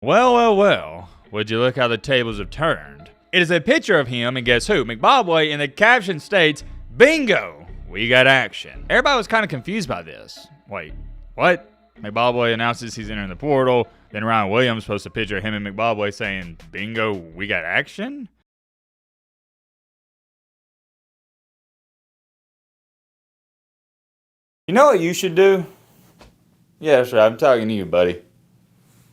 Well, would you look how the tables have turned? It is a picture of him, and guess who? Mbakwe, and the caption states, "Bingo, we got action." Everybody was kind of confused by this. Wait, what? Mbakwe announces he's entering the portal, then Ryan Williams posts a picture of him and Mbakwe saying, "Bingo, we got action?" You know what you should do? Yes, right, I'm talking to you, buddy.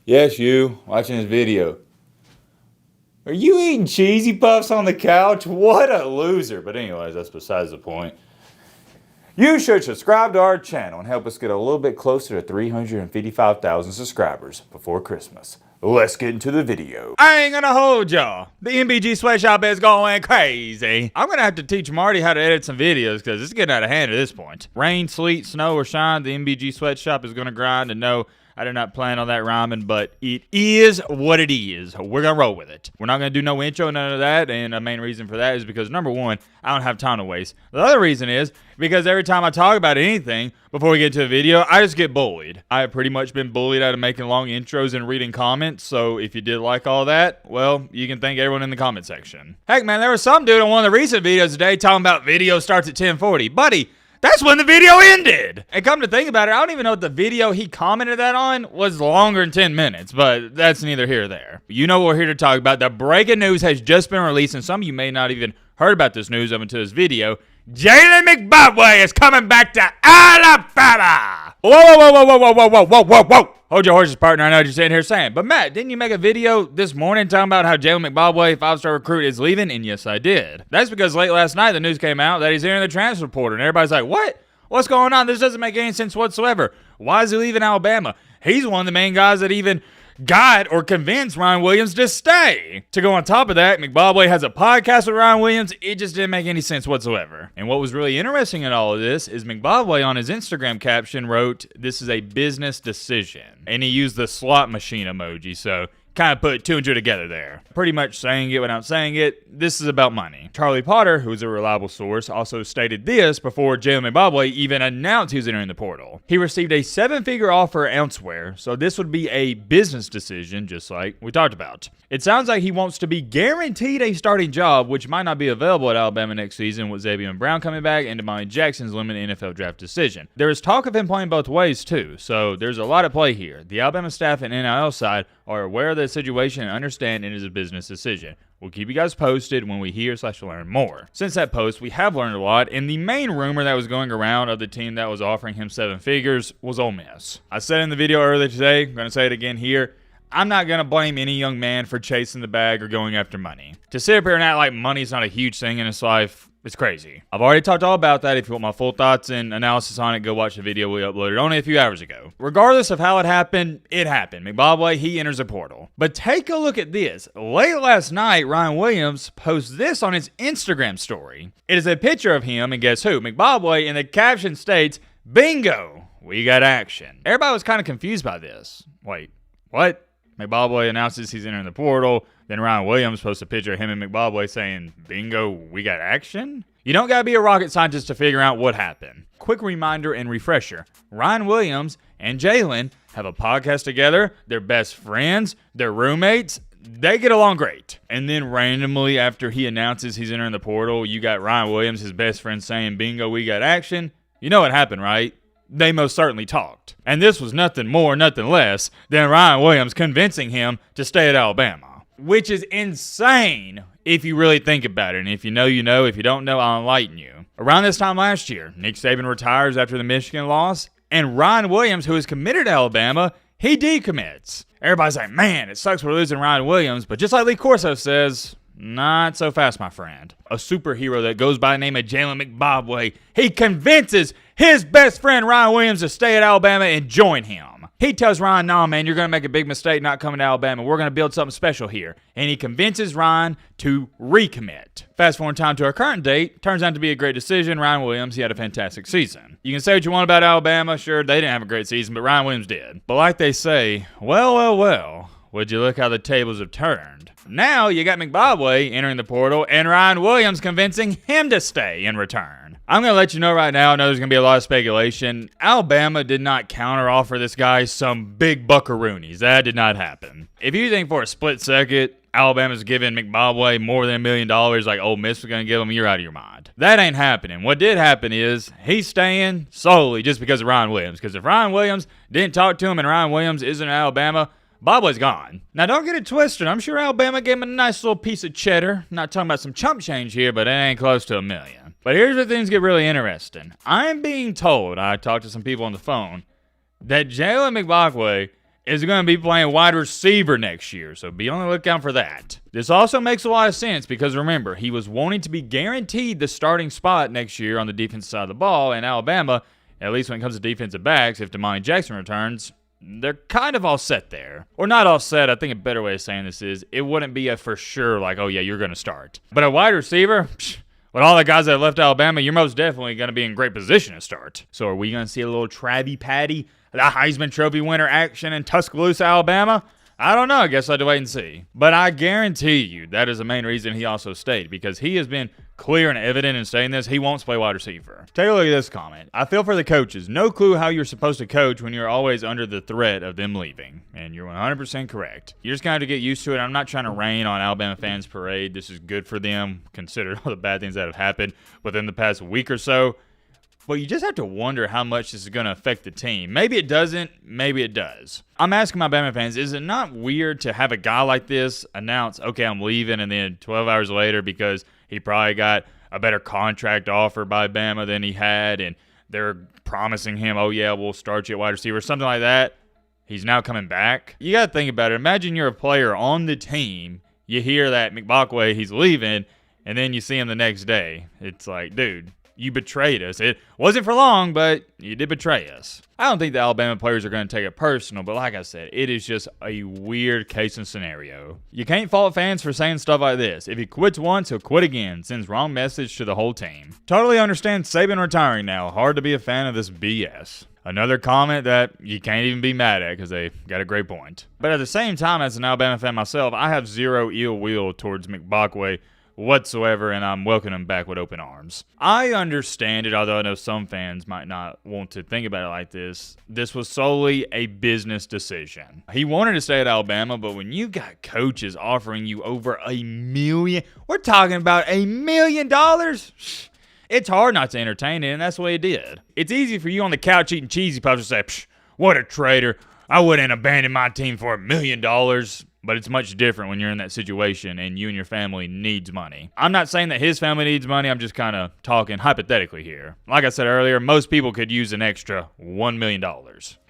Yes, you, watching this video. Are you eating cheesy puffs on the couch? What a loser. But anyways, that's besides the point. You should subscribe to our channel and help us get a little bit closer to 355,000 subscribers before Christmas. Let's get into the video. I ain't gonna hold y'all. The MBG sweatshop is going crazy. I'm gonna have to teach Marty how to edit some videos because it's getting out of hand at this point. Rain, sleet, snow, or shine, the MBG sweatshop is gonna grind. And no, I did not plan on that rhyming, but it is what it is. We're gonna roll with it. We're not gonna do no intro, none of that, and the main reason for that is because, number one, I don't have time to waste. The other reason is because every time I talk about anything before we get to a video, I just get bullied. I have pretty much been bullied out of making long intros and reading comments, so if you did like all that, well, you can thank everyone in the comment section. Heck, man, there was some dude on one of the recent videos today talking about video starts at 10:40. Buddy, that's when the video ended. And come to think about it, I don't even know if the video he commented that on was longer than 10 minutes, but that's neither here nor there. You know what we're here to talk about. The breaking news has just been released, and some of you may not even heard about this news up until this video. Jaylen Mbakwe is coming back to Alabama. Whoa. Hold your horses, partner. I know what you're sitting here saying. But Matt, didn't you make a video this morning talking about how Jaylen Mbakwe, 5-star recruit, is leaving? And yes, I did. That's because late last night the news came out that he's entering the transfer portal. And everybody's like, what? What's going on? This doesn't make any sense whatsoever. Why is he leaving Alabama? He's one of the main guys that even got or convinced Ryan Williams to stay. To go on top of that, Mbakwe has a podcast with Ryan Williams. It just didn't make any sense whatsoever. And what was really interesting in all of this is Mbakwe on his Instagram caption wrote, "This is a business decision." And he used the slot machine emoji, so kind of put two and two together there. Pretty much saying it without saying it, this is about money. Charlie Potter, who is a reliable source, also stated this before Jaylen Mbakwe even announced he was entering the portal. He received a 7-figure offer elsewhere, so this would be a business decision, just like we talked about. It sounds like he wants to be guaranteed a starting job, which might not be available at Alabama next season with Xavier Brown coming back and Damani Jackson's limited NFL draft decision. There is talk of him playing both ways too, so there's a lot at play here. The Alabama staff and NIL side are aware of the situation and understand it is a business decision. We'll keep you guys posted when we hear/learn more. Since that post, we have learned a lot, and the main rumor that was going around of the team that was offering him 7 figures was Ole Miss. I said in the video earlier today, I'm going to say it again here, I'm not going to blame any young man for chasing the bag or going after money. To sit up here and act like money's not a huge thing in his life, it's crazy. I've already talked all about that. If you want my full thoughts and analysis on it, go watch the video we uploaded only a few hours ago. Regardless of how it happened, it happened. Mbakwe, he enters a portal. But take a look at this. Late last night, Ryan Williams posts this on his Instagram story. It is a picture of him, and guess who? Mbakwe, and the caption states, "Bingo, we got action." Everybody was kind of confused by this. Wait, what? Mbakwe announces he's entering the portal. Then Ryan Williams posts a picture of him and Mbakwe saying, "Bingo, we got action?" You don't gotta be a rocket scientist to figure out what happened. Quick reminder and refresher. Ryan Williams and Jaylen have a podcast together. They're best friends. They're roommates. They get along great. And then randomly after he announces he's entering the portal, you got Ryan Williams, his best friend, saying, "Bingo, we got action." You know what happened, right? They most certainly talked. And this was nothing more, nothing less than Ryan Williams convincing him to stay at Alabama. Which is insane if you really think about it. And if you know, you know. If you don't know, I'll enlighten you. Around this time last year, Nick Saban retires after the Michigan loss. And Ryan Williams, who is committed to Alabama, he decommits. Everybody's like, man, it sucks we're losing Ryan Williams. But just like Lee Corso says, not so fast, my friend. A superhero that goes by the name of Jaylen Mbakwe, he convinces his best friend Ryan Williams to stay at Alabama and join him. He tells Ryan, "Nah, man, you're going to make a big mistake not coming to Alabama. We're going to build something special here." And he convinces Ryan to recommit. Fast forward time to our current date. Turns out to be a great decision. Ryan Williams, he had a fantastic season. You can say what you want about Alabama. Sure, they didn't have a great season, but Ryan Williams did. But like they say, well, would you look how the tables have turned? Now you got Mbakwe entering the portal and Ryan Williams convincing him to stay in return. I'm going to let you know right now, I know there's going to be a lot of speculation. Alabama did not counteroffer this guy some big buckaroonies. That did not happen. If you think for a split second Alabama's giving Mbakwe more than $1 million like Ole Miss was going to give him, you're out of your mind. That ain't happening. What did happen is he's staying solely just because of Ryan Williams. Because if Ryan Williams didn't talk to him and Ryan Williams isn't in Alabama, Mbakwe's gone. Now, don't get it twisted. I'm sure Alabama gave him a nice little piece of cheddar. Not talking about some chump change here, but it ain't close to $1 million. But here's where things get really interesting. I'm being told, I talked to some people on the phone, that Jaylen Mbakwe is going to be playing wide receiver next year, so be on the lookout for that. This also makes a lot of sense because remember, he was wanting to be guaranteed the starting spot next year on the defensive side of the ball, and Alabama, at least when it comes to defensive backs, if Damani Jackson returns, they're kind of all set there. Or not all set, I think a better way of saying this is, it wouldn't be a for sure like, oh yeah, you're going to start. But a wide receiver, with all the guys that left Alabama, you're most definitely going to be in great position to start. So are we going to see a little Travie Patty, the Heisman Trophy winner action in Tuscaloosa, Alabama? I don't know. I guess I'll have to wait and see. But I guarantee you that is the main reason he also stayed, because he has been clear and evident in saying this. He wants to play wide receiver. Take a look at this comment. I feel for the coaches. No clue how you're supposed to coach when you're always under the threat of them leaving. And you're 100% correct. You just got to get used to it. I'm not trying to rain on Alabama fans' parade. This is good for them, considering all the bad things that have happened within the past week or so. But you just have to wonder how much this is going to affect the team. Maybe it doesn't. Maybe it does. I'm asking my Bama fans, is it not weird to have a guy like this announce, okay, I'm leaving, and then 12 hours later, because he probably got a better contract offer by Bama than he had, and they're promising him, oh, yeah, we'll start you at wide receiver, something like that, he's now coming back? You got to think about it. Imagine you're a player on the team. You hear that Mbakwe, he's leaving, and then you see him the next day. It's like, dude, you betrayed us. It wasn't for long, but you did betray us. I don't think the Alabama players are going to take it personal, but like I said, it is just a weird case and scenario. You can't fault fans for saying stuff like this. If he quits once, he'll quit again. Sends wrong message to the whole team. Totally understand Saban retiring now. Hard to be a fan of this BS. Another comment that you can't even be mad at because they got a great point. But at the same time, as an Alabama fan myself, I have zero ill will towards Mbakwe whatsoever, and I'm welcoming him back with open arms. I understand it, although I know some fans might not want to think about it like this. This was solely a business decision. He wanted to stay at Alabama, but when you got coaches offering you over $1 million, we're talking about $1 million? It's hard not to entertain it, and that's what he did. It's easy for you on the couch eating cheesy puffs to say, psh, what a traitor. I wouldn't abandon my team for $1 million. But it's much different when you're in that situation and you and your family needs money. I'm not saying that his family needs money. I'm just kind of talking hypothetically here. Like I said earlier, most people could use an extra $1 million.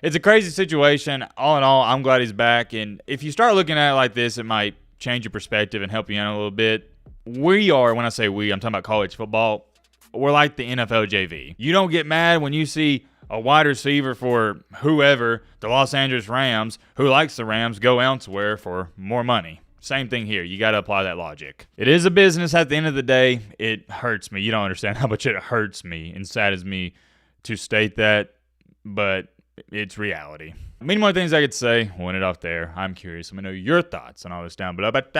It's a crazy situation. All in all, I'm glad he's back. And if you start looking at it like this, it might change your perspective and help you out a little bit. We are, when I say we, I'm talking about college football. We're like the NFL JV. You don't get mad when you see a wide receiver for whoever, the Los Angeles Rams, who likes the Rams, go elsewhere for more money. Same thing here. You got to apply that logic. It is a business at the end of the day. It hurts me. You don't understand how much it hurts me and saddens me to state that, but it's reality. Many more things I could say. We'll end it off there. I'm curious. Let me know your thoughts on all this down below. But